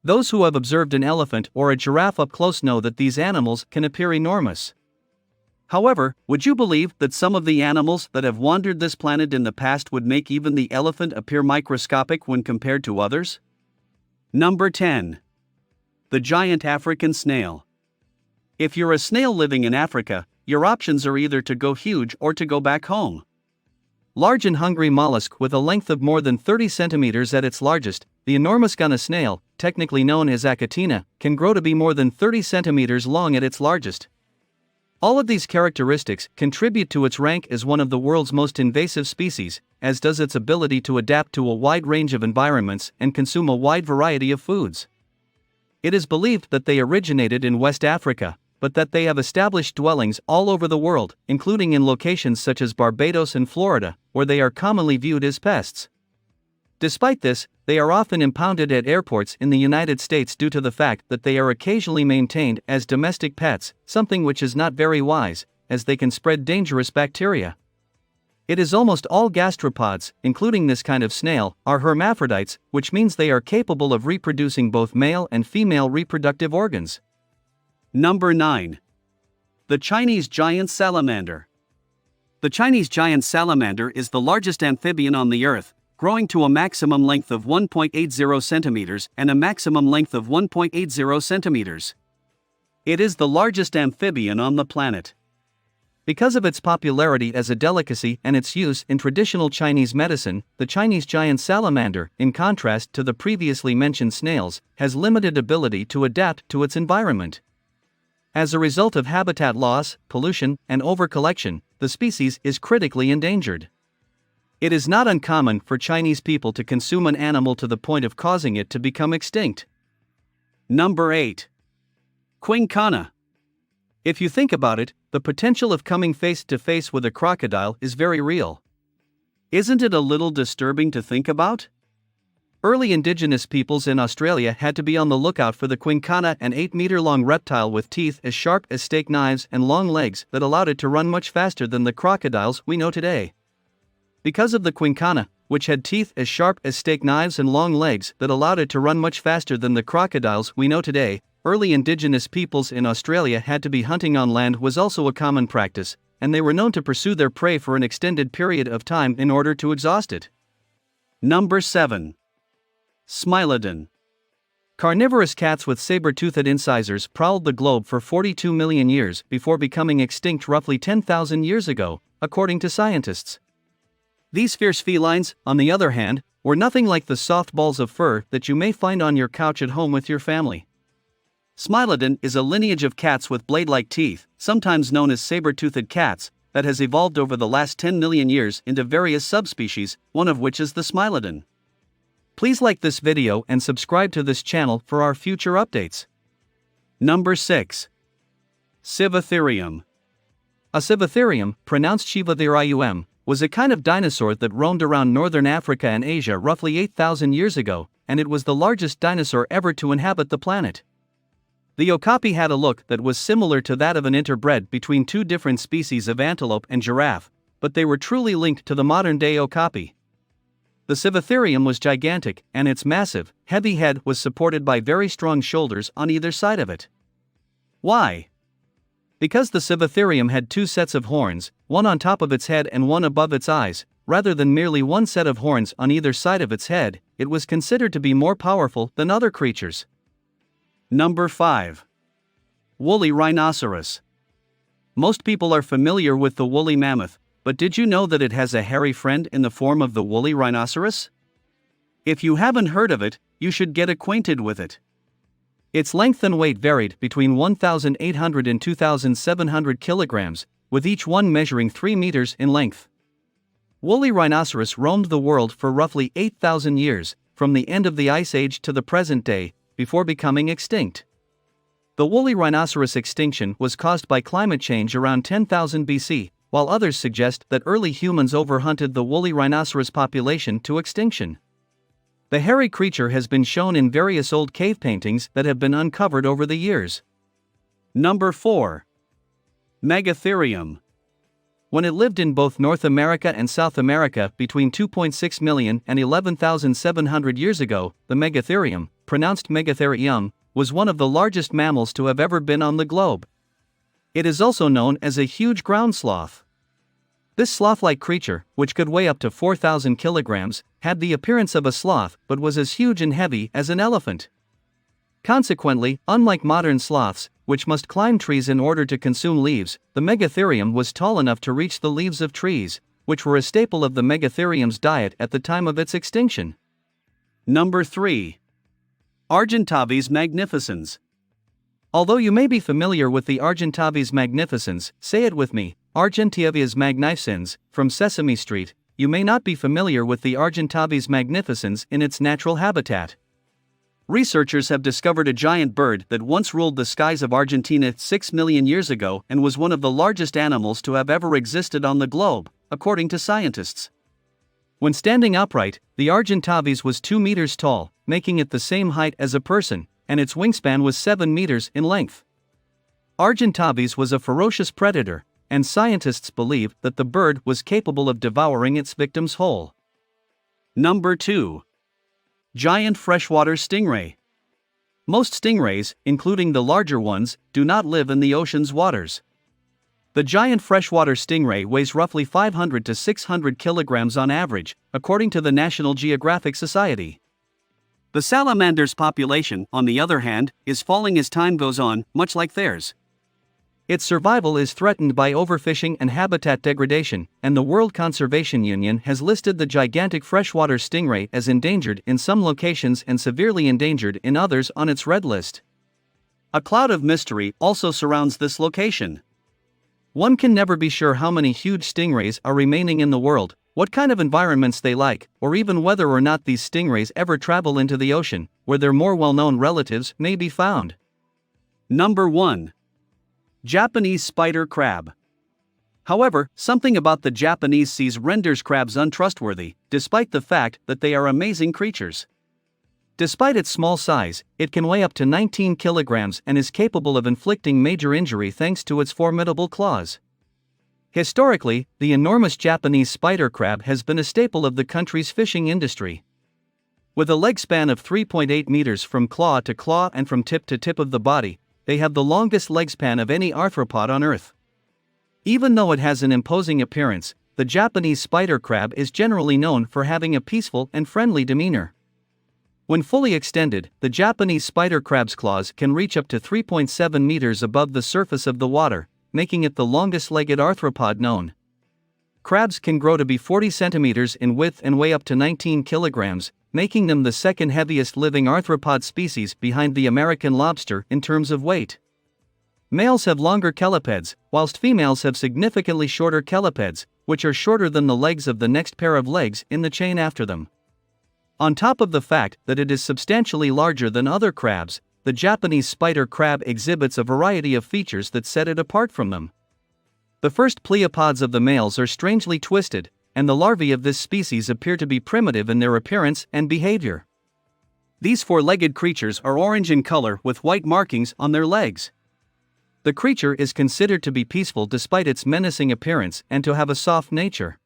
Those who have observed an elephant or a giraffe up close know that these animals can appear enormous. However, would you believe that some of the animals that have wandered this planet in the past would make even the elephant appear microscopic when compared to others? Number 10. The giant African snail. If you're a snail living in Africa, your options are either to go huge or to go back home. Large and hungry mollusk with a length of more than 30 centimeters at its largest, the enormous Quinkana snail, technically known as Achatina, can grow to be more than 30 centimeters long at its largest. All of these characteristics contribute to its rank as one of the world's most invasive species, as does its ability to adapt to a wide range of environments and consume a wide variety of foods. It is believed that they originated in West Africa, but that they have established dwellings all over the world, including in locations such as Barbados and Florida, where they are commonly viewed as pests. Despite this, they are often impounded at airports in the United States due to the fact that they are occasionally maintained as domestic pets, something which is not very wise, as they can spread dangerous bacteria. It is almost all gastropods, including this kind of snail, are hermaphrodites, which means they are capable of reproducing both male and female reproductive organs. Number 9. The Chinese giant salamander. The Chinese giant salamander is the largest amphibian on the Earth, growing to a maximum length of 1.80 centimeters and a maximum length of 1.80 centimeters. It is the largest amphibian on the planet. Because of its popularity as a delicacy and its use in traditional Chinese medicine, the Chinese giant salamander, in contrast to the previously mentioned snails, has limited ability to adapt to its environment. As a result of habitat loss, pollution, and overcollection, the species is critically endangered. It is not uncommon for Chinese people to consume an animal to the point of causing it to become extinct. Number 8. Quinkana. If you think about it, the potential of coming face to face with a crocodile is very real. Isn't it a little disturbing to think about? Early indigenous peoples in Australia had to be on the lookout for the Quinkana, an 8-meter-long reptile with teeth as sharp as steak knives and long legs that allowed it to run much faster than the crocodiles we know today. Because of the Quinkana, which had teeth as sharp as steak knives and long legs that allowed it to run much faster than the crocodiles we know today, early indigenous peoples in Australia had to be hunting on land was also a common practice, and they were known to pursue their prey for an extended period of time in order to exhaust it. Number 7. Smilodon. Carnivorous cats with saber-toothed incisors prowled the globe for 42 million years before becoming extinct roughly 10,000 years ago, according to scientists. These fierce felines, on the other hand, were nothing like the soft balls of fur that you may find on your couch at home with your family. Smilodon is a lineage of cats with blade-like teeth, sometimes known as saber-toothed cats, that has evolved over the last 10 million years into various subspecies, one of which is the Smilodon. Please like this video and subscribe to this channel for our future updates. Number 6. Sivatherium. A Sivatherium, pronounced Sivatherium, was a kind of dinosaur that roamed around northern Africa and Asia roughly 8,000 years ago, and it was the largest dinosaur ever to inhabit the planet. The okapi had a look that was similar to that of an interbred between two different species of antelope and giraffe, but they were truly linked to the modern-day okapi. The Sivatherium was gigantic, and its massive, heavy head was supported by very strong shoulders on either side of it. Why? Because the Sivatherium had two sets of horns, one on top of its head and one above its eyes, rather than merely one set of horns on either side of its head, it was considered to be more powerful than other creatures. Number 5. Woolly rhinoceros. Most people are familiar with the woolly mammoth, but did you know that it has a hairy friend in the form of the woolly rhinoceros? If you haven't heard of it, you should get acquainted with it. Its length and weight varied between 1,800 and 2,700 kilograms, with each one measuring 3 meters in length. Woolly rhinoceros roamed the world for roughly 8,000 years, from the end of the Ice Age to the present day, before becoming extinct. The woolly rhinoceros extinction was caused by climate change around 10,000 BC, while others suggest that early humans overhunted the woolly rhinoceros population to extinction. The hairy creature has been shown in various old cave paintings that have been uncovered over the years. Number 4. Megatherium. When it lived in both North America and South America between 2.6 million and 11,700 years ago, the Megatherium, pronounced Megatherium, was one of the largest mammals to have ever been on the globe. It is also known as a huge ground sloth. This sloth-like creature, which could weigh up to 4,000 kilograms, had the appearance of a sloth but was as huge and heavy as an elephant. Consequently, unlike modern sloths, which must climb trees in order to consume leaves, the Megatherium was tall enough to reach the leaves of trees, which were a staple of the Megatherium's diet at the time of its extinction. Number 3. Argentavis magnificens. Although you may be familiar with the Argentavis magnificens, say it with me, Argentavis magnificens, from Sesame Street, you may not be familiar with the Argentavis magnificens in its natural habitat. Researchers have discovered a giant bird that once ruled the skies of Argentina 6 million years ago and was one of the largest animals to have ever existed on the globe, according to scientists. When standing upright, the Argentavis was 2 meters tall, making it the same height as a person, and its wingspan was 7 meters in length. Argentavis was a ferocious predator, and scientists believe that the bird was capable of devouring its victims whole. Number 2. Giant freshwater stingray. Most stingrays, including the larger ones, do not live in the ocean's waters. The giant freshwater stingray weighs roughly 500 to 600 kilograms on average, according to the National Geographic Society. The salamander's population, on the other hand, is falling as time goes on, much like theirs. Its survival is threatened by overfishing and habitat degradation, and the World Conservation Union has listed the gigantic freshwater stingray as endangered in some locations and severely endangered in others on its red list. A cloud of mystery also surrounds this location. One can never be sure how many huge stingrays are remaining in the world, what kind of environments they like, or even whether or not these stingrays ever travel into the ocean, where their more well-known relatives may be found. Number 1. Japanese spider crab. However, something about the Japanese seas renders crabs untrustworthy, despite the fact that they are amazing creatures. Despite its small size, it can weigh up to 19 kilograms and is capable of inflicting major injury thanks to its formidable claws. Historically, the enormous Japanese spider crab has been a staple of the country's fishing industry. With a leg span of 3.8 meters from claw to claw and from tip to tip of the body, they have the longest leg span of any arthropod on Earth. Even though it has an imposing appearance, the Japanese spider crab is generally known for having a peaceful and friendly demeanor. When fully extended, the Japanese spider crab's claws can reach up to 3.7 meters above the surface of the water, making it the longest-legged arthropod known. Crabs can grow to be 40 centimeters in width and weigh up to 19 kilograms, making them the second heaviest living arthropod species behind the American lobster in terms of weight. Males have longer chelipeds, whilst females have significantly shorter chelipeds, which are shorter than the legs of the next pair of legs in the chain after them. On top of the fact that it is substantially larger than other crabs, the Japanese spider crab exhibits a variety of features that set it apart from them. The first pleopods of the males are strangely twisted, and the larvae of this species appear to be primitive in their appearance and behavior. These four-legged creatures are orange in color with white markings on their legs. The creature is considered to be peaceful despite its menacing appearance and to have a soft nature.